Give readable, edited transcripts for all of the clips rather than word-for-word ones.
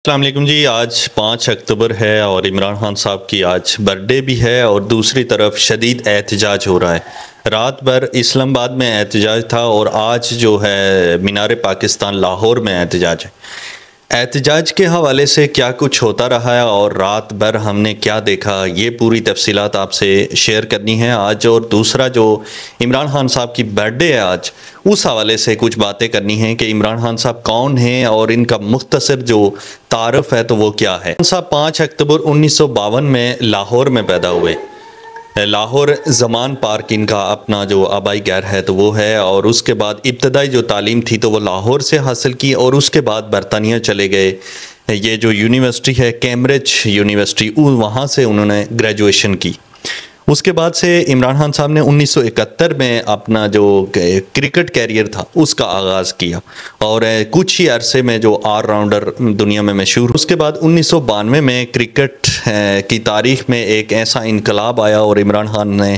अस्सलाम वालेकुम जी। आज 5 अक्टूबर है और इमरान खान साहब की आज बर्थडे भी है और दूसरी तरफ शदीद एहतजाज हो रहा है। रात भर इस्लामाबाद में एहतजाज था और आज जो है मीनार पाकिस्तान लाहौर में एहतजाज है। एहतजाज के हवाले से क्या कुछ होता रहा है और रात भर हमने क्या देखा, ये पूरी तफसीलात आपसे शेयर करनी है आज। और दूसरा जो इमरान खान साहब की बर्थडे है आज, उस हवाले से कुछ बातें करनी है कि इमरान खान साहब कौन हैं और इनका मुख्तसर जो तारफ़ है तो वो क्या है। इमरान साहब 5 अक्टूबर 1952 में लाहौर में पैदा हुए। लाहौर ज़मान पार्क इनका अपना जो आबाई घर है तो वो है, और उसके बाद इब्तदाई जो तालीम थी तो वो लाहौर से हासिल की और उसके बाद बरतानिया चले गए। ये जो यूनिवर्सिटी है कैम्ब्रिज यूनिवर्सिटी, वहाँ से उन्होंने ग्रेजुएशन की। उसके बाद से इमरान खान साहब ने 1971 में अपना जो क्रिकेट कैरियर था उसका आगाज़ किया और कुछ ही अरसे में जो ऑलराउंडर दुनिया में मशहूर। उसके बाद 1992 में क्रिकेट की तारीख में एक ऐसा इनकलाब आया और इमरान खान ने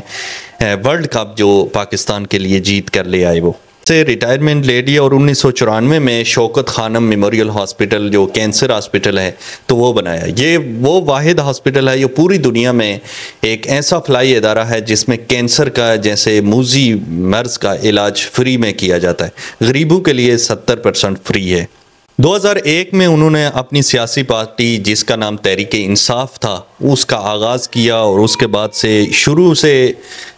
वर्ल्ड कप जो पाकिस्तान के लिए जीत कर ले आए वो से रिटायरमेंट ले लिया। और 1994 में शौकत खानम मेमोरियल हॉस्पिटल जो कैंसर हॉस्पिटल है तो वो बनाया। ये वो वाहिद हॉस्पिटल है, ये पूरी दुनिया में एक ऐसा फलाई इदारा है जिसमें कैंसर का जैसे मूजी मर्ज़ का इलाज फ्री में किया जाता है। गरीबों के लिए 70% फ्री है। 2001 में उन्होंने अपनी सियासी पार्टी जिसका नाम तहरीक इंसाफ था उसका आगाज़ किया और उसके बाद से शुरू से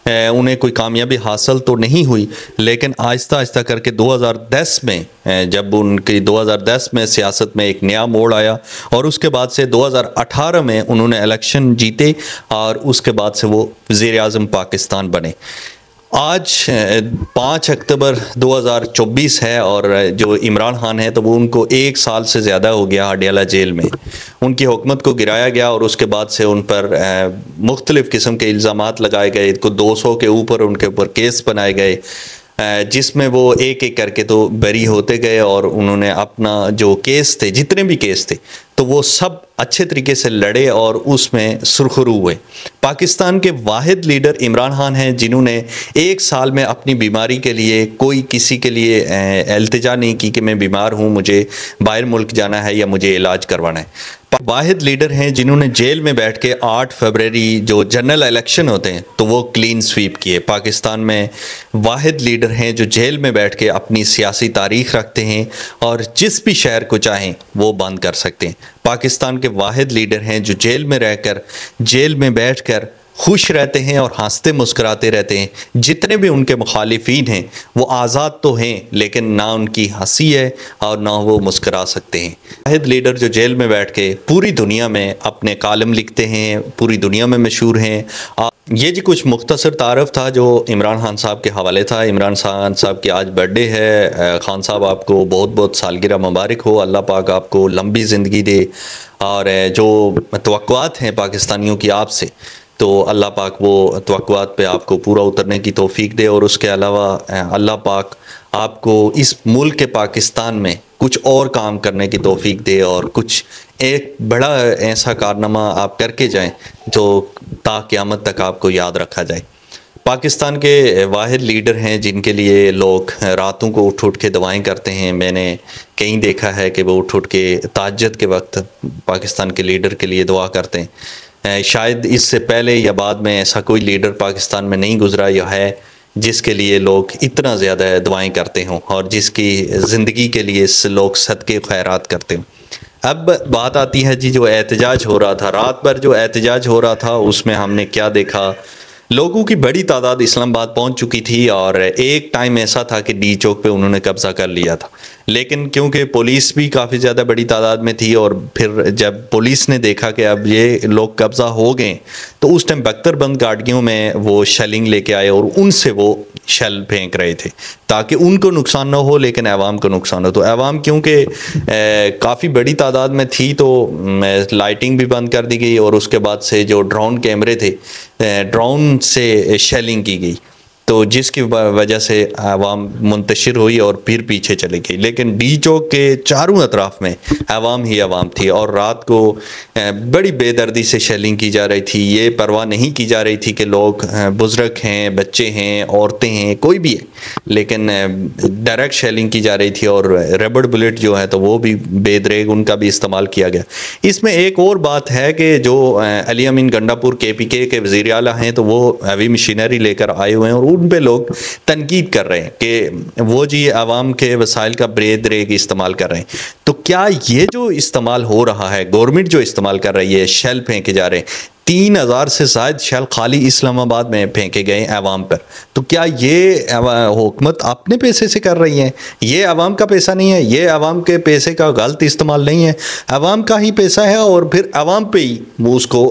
उन्हें कोई कामयाबी हासिल तो नहीं हुई, लेकिन आहिस्ता आहिस्ता करके 2010 में जब उनकी 2010 में सियासत में एक नया मोड़ आया और उसके बाद से 2018 में उन्होंने इलेक्शन जीते और उसके बाद से वो वज़ीर आज़म पाकिस्तान बने। आज 5 अक्टूबर 2024 है और जो इमरान खान है तो वो उनको 1 साल से ज़्यादा हो गया हडियाला जेल में। उनकी हुकूमत को गिराया गया और उसके बाद से उन पर मुख्तलिफ़ किस्म के इल्ज़ामात लगाए गए। को 200 के ऊपर उनके ऊपर केस बनाए गए जिसमें वो एक एक करके तो बरी होते गए और उन्होंने अपना जो केस थे, जितने भी केस थे तो वो सब अच्छे तरीके से लड़े और उसमें सुरखरू हुए। पाकिस्तान के वाहिद लीडर इमरान खान हैं जिन्होंने 1 साल में अपनी बीमारी के लिए कोई किसी के लिए इल्तिजा नहीं की कि मैं बीमार हूँ, मुझे बाहर मुल्क जाना है या मुझे इलाज करवाना है। वाहिद लीडर हैं जिन्होंने जेल में बैठ के 8 फरवरी जो जनरल इलेक्शन होते हैं तो वो क्लीन स्वीप किए। पाकिस्तान में वाहिद लीडर हैं जो जेल में बैठ के अपनी सियासी तारीख रखते हैं और जिस भी शहर को चाहें वो बंद कर सकते हैं। पाकिस्तान के वाहिद लीडर हैं जो जेल में रहकर, जेल में बैठकर खुश रहते हैं और हंसते मुस्कुराते रहते हैं। जितने भी उनके मुखालिफिन हैं वो आज़ाद तो हैं लेकिन ना उनकी हंसी है और ना वो मुस्कुरा सकते हैं। वाहिद लीडर जो जेल में बैठ के पूरी दुनिया में अपने कालम लिखते हैं, पूरी दुनिया में मशहूर हैं। ये जी कुछ मुख्तसर तारफ़ था जो इमरान खान साहब के हवाले था। इमरान खान साहब की आज बर्थडे है। खान साहब आपको बहुत बहुत सालगिरह मुबारक हो। अल्लाह पाक आपको लंबी ज़िंदगी दे और जो तवक्कुआत हैं पाकिस्तानियों की आपसे तो अल्लाह पाक वो तवक्कुआत पे आपको पूरा उतरने की तौफीक दे। और उसके अलावा अल्लाह पाक आपको इस मुल्क के पाकिस्तान में कुछ और काम करने की तौफीक दे और कुछ एक बड़ा ऐसा कारनामा आप करके जाएं जो ता क़यामत तक आपको याद रखा जाए। पाकिस्तान के वाहिद लीडर हैं जिनके लिए लोग रातों को उठ उठ के दुआएं करते हैं। मैंने कहीं देखा है कि वो उठ उठ के तहज्जुद के वक्त पाकिस्तान के लीडर के लिए दुआ करते हैं। शायद इससे पहले या बाद में ऐसा कोई लीडर पाकिस्तान में नहीं गुजरा या है जिसके लिए लोग इतना ज़्यादा दुआएं करते हों और जिसकी ज़िंदगी के लिए लोग सदक़े खैरात करते हों। अब बात आती है जी जो एहतजाज हो रहा था, रात भर जो एहतजाज हो रहा था उसमें हमने क्या देखा। लोगों की बड़ी तादाद इस्लामाबाद पहुंच चुकी थी और एक टाइम ऐसा था कि डी चौक पे उन्होंने कब्ज़ा कर लिया था, लेकिन क्योंकि पुलिस भी काफ़ी ज़्यादा बड़ी तादाद में थी और फिर जब पुलिस ने देखा कि अब ये लोग कब्ज़ा हो गए तो उस टाइम बख्तरबंद गाड़ियों में वो शेलिंग लेके आए और उनसे वो शेल फेंक रहे थे ताकि उनको नुकसान ना हो लेकिन अवाम को नुकसान हो। तो अवाम क्योंकि काफ़ी बड़ी तादाद में थी तो लाइटिंग भी बंद कर दी गई और उसके बाद से जो ड्रोन कैमरे थे ड्रोन से शेलिंग की गई। तो जिसकी वजह से आवाम मुंतशिर हुई और फिर पीछे चली गई। लेकिन डी चौक के चारों अतराफ में आवाम ही आवाम थी और रात को बड़ी बेदर्दी से शेलिंग की जा रही थी। ये परवाह नहीं की जा रही थी कि लोग बुज़ुर्ग हैं, बच्चे हैं, औरतें हैं, कोई भी है, लेकिन डायरेक्ट शेलिंग की जा रही थी और रबड़ बुलेट जो है तो वो भी बेदरेग उनका भी इस्तेमाल किया गया। इसमें एक और बात है कि जो अली अमीन गंडापुर KPK के वज़ीर आला हैं तो वो अभी मशीनरी लेकर आए हुए हैं और उन पे लोग तनकीद कर रहे हैं कि वो जी आवाम के वसाइल का बेदरेग इस्तेमाल कर रहे हैं। तो क्या ये जो इस्तेमाल हो रहा है, गवर्नमेंट जो इस्तेमाल कर रही है, शेल फेंके जा रहे हैं, 3000 से ज़ायद शेल खाली इस्लामाबाद में फेंके गए आवाम पर, तो क्या ये हुकूमत अपने पैसे से कर रही है? ये आवाम का पैसा नहीं है, ये आवाम के पैसे का गलत इस्तेमाल नहीं है, आवाम का ही पैसा है और फिर आवाम पे ही वो उसको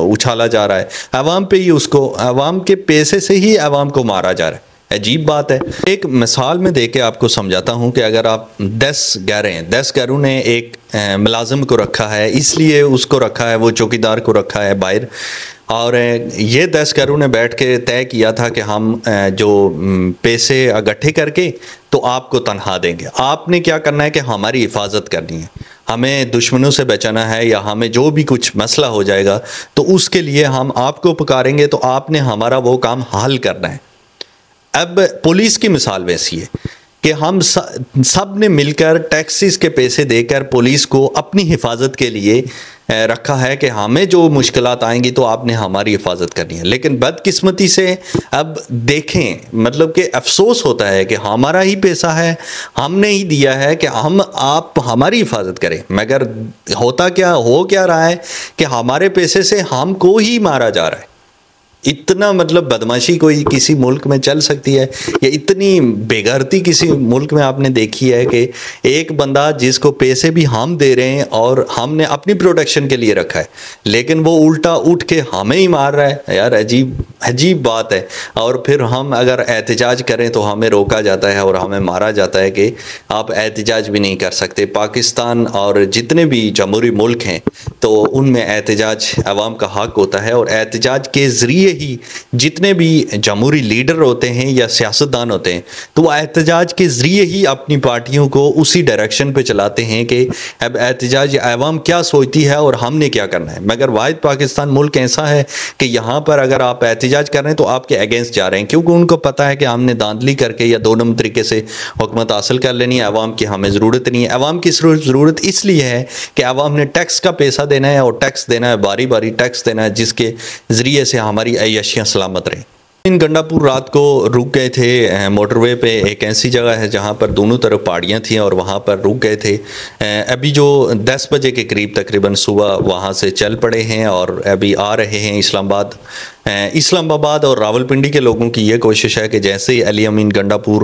उछाला जा रहा है, आवाम पे ही उसको, आवाम के पैसे से ही आवाम को मारा जा रहा है। अजीब बात है। एक मिसाल में दे के आपको समझाता हूँ कि अगर आप 10 गैरें हैं, 10 गैरों ने एक मुलाजिम को रखा है, इसलिए उसको रखा है, वो चौकीदार को रखा है बाहर, और ये 10 गैरों ने बैठ के तय किया था कि हम जो पैसे इकट्ठे करके तो आपको तनख्वाह देंगे। आपने क्या करना है कि हमारी हिफाजत करनी है, हमें दुश्मनों से बचाना है, या हमें जो भी कुछ मसला हो जाएगा तो उसके लिए हम आपको पुकारेंगे, तो आपने हमारा वो काम हल करना है। अब पुलिस की मिसाल वैसी है कि हम सब ने मिलकर टैक्सीज के पैसे देकर पुलिस को अपनी हिफाजत के लिए रखा है कि हमें जो मुश्किलात आएंगी तो आपने हमारी हिफाजत करनी है। लेकिन बदकिस्मती से अब देखें, मतलब कि अफसोस होता है कि हमारा ही पैसा है, हमने ही दिया है कि आप हमारी हिफाजत करें, मगर होता क्या, हो क्या रहा है कि हमारे पैसे से हमको ही मारा जा रहा है। इतना मतलब बदमाशी कोई किसी मुल्क में चल सकती है, या इतनी बेगैरती किसी मुल्क में आपने देखी है कि एक बंदा जिसको पैसे भी हम दे रहे हैं और हमने अपनी प्रोटेक्शन के लिए रखा है, लेकिन वो उल्टा उठ के हमें ही मार रहा है। यार अजीब बात है। और फिर हम अगर एहतजाज करें तो हमें रोका जाता है और हमें मारा जाता है कि आप एहतजाज भी नहीं कर सकते। पाकिस्तान और जितने भी जमहूरी मुल्क हैं तो उनमें एहतजाज अवाम का हक होता है, और एहतजाज के ज़रिए ही जितने भी जमहूरी लीडर होते हैं या सियासतदान होते हैं तो वो एहतजाज के ज़रिए ही अपनी पार्टियों को उसी डायरेक्शन पे चलाते हैं कि अब एहतजाज अवाम क्या सोचती है और हमने क्या करना है। मगर वाहिद पाकिस्तान मुल्क ऐसा है कि यहाँ पर अगर आप एहतजाज कर रहे हैं तो आपके अगेंस्ट जा रहे हैं, क्योंकि उनको पता है कि हमने धांधली करके या 2 नंबर तरीके से हुकूमत हासिल कर लेनी है, अवाम की हमें ज़रूरत नहीं है। अवाम की ज़रूरत इसलिए है कि अवाम ने टैक्स का पैसा देना है, और टैक्स देना है, बारी बारी टैक्स देना है, जिसके ज़रिए से हमारी अय्याशियाँ सलामत रहें। इन गंडापुर रात को रुक गए थे मोटरवे पे, एक ऐसी जगह है जहाँ पर दोनों तरफ पहाड़ियाँ थी और वहाँ पर रुक गए थे। अभी जो 10 बजे के करीब तकरीबन सुबह वहाँ से चल पड़े हैं और अभी आ रहे हैं इस्लामाबाद। इस्लामाबाद और रावलपिंडी के लोगों की ये कोशिश है कि जैसे ही अली अमीन गंडापुर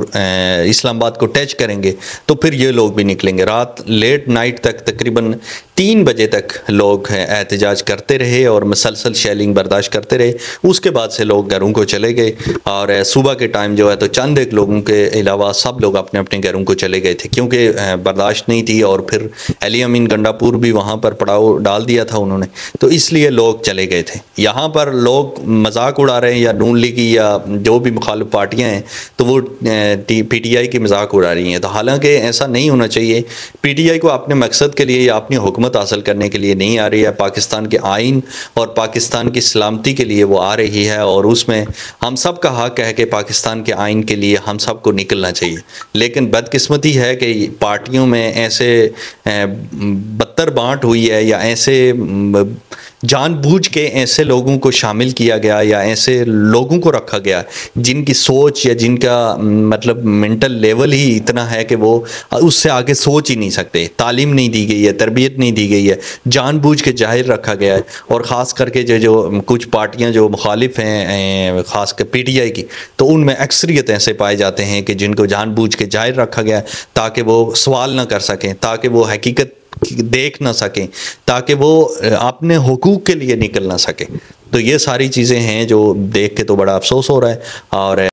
इस्लामाबाद को टच करेंगे तो फिर ये लोग भी निकलेंगे। रात लेट नाइट तक तकरीबन 3 बजे तक लोग एहतजाज करते रहे और मुसलसल शेलिंग बर्दाश्त करते रहे। उसके बाद से लोग घरों को चले गए और सुबह के टाइम जो है तो चंद एक लोगों के अलावा सब लोग अपने अपने घरों को चले गए थे, क्योंकि बर्दाश्त नहीं थी। और फिर अली अमीन गंडापुर भी वहाँ पर पड़ाव डाल दिया था उन्होंने, तो इसलिए लोग चले गए थे। यहाँ पर लोग मजाक उड़ा रहे हैं, या नून लीग की या जो भी मुखालिफ पार्टियां हैं तो वो PTI की मजाक उड़ा रही हैं। तो हालांकि ऐसा नहीं होना चाहिए। PTI को अपने मकसद के लिए या अपनी हुकूमत हासिल करने के लिए नहीं आ रही है, पाकिस्तान के आइन और पाकिस्तान की सलामती के लिए वो आ रही है, और उसमें हम सब का हक है कि पाकिस्तान के आइन के लिए हम सबको निकलना चाहिए। लेकिन बदकिस्मती है कि पार्टियों में ऐसे बदतर बांट हुई है, या ऐसे जानबूझ के ऐसे लोगों को शामिल किया गया या ऐसे लोगों को रखा गया जिनकी सोच या जिनका मतलब मेंटल लेवल ही इतना है कि वो उससे आगे सोच ही नहीं सकते। तालीम नहीं दी गई है, तरबियत नहीं दी गई है, जानबूझ के जाहिर रखा गया है। और ख़ास करके जो कुछ पार्टियां जो मुखालिफ हैं ख़ास कर PTI की, तो उनमें अक्सरियत ऐसे पाए जाते हैं कि जिनको जानबूझ के जाहिर रखा गया ताकि वो सवाल ना कर सकें, ताकि वो हकीकत देख ना सकें, ताकि वो अपने हुकूक के लिए निकल ना सके। तो ये सारी चीज़ें हैं जो देख के तो बड़ा अफसोस हो रहा है। और